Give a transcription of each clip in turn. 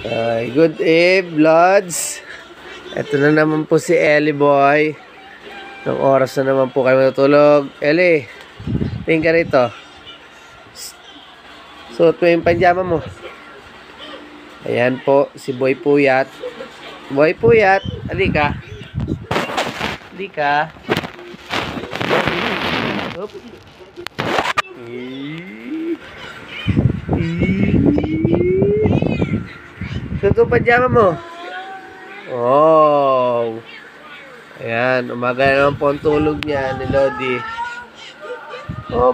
Good eve, Lods. Ito na naman po si Ellie Boy. Nung oras na naman po kayo matutulog. Ellie, tingin ka rito. Suot mo yung panjama mo. Ayan po, si Boy Puyat. Boy Puyat, halika. Halika. Hop. Suot mo panjama mo. Oh. Ayan, umaga na naman po ang tulog niya ni Lodi. Oh.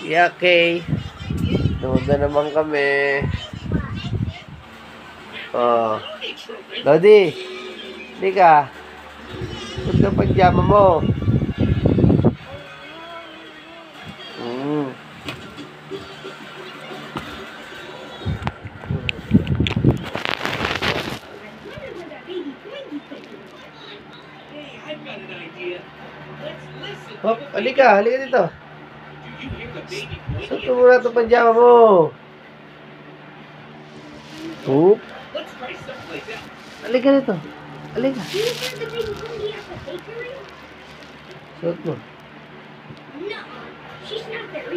Yeah, okay. Tulog na naman kami. Oh. Lodi, hindi ka. Suot ang panjama mo. Hop, halika dito. Suot mo muna itong panjama mo. Hop. Halika dito. Halika. Suot mo.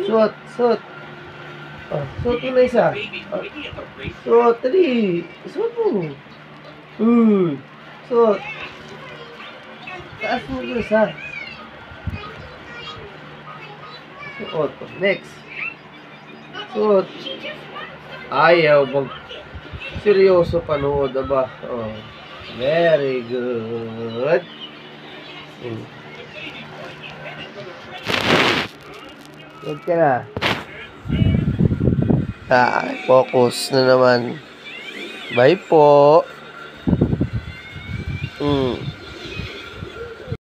Suot. Oh, suot mo na isa. Suot, dali. Suot mo. Suot. Taas mo na isa. Suot. Next. Suot. Ayaw bang seryoso panood ba? Oh. Very good. Good ka na. Focus na naman. Bye po.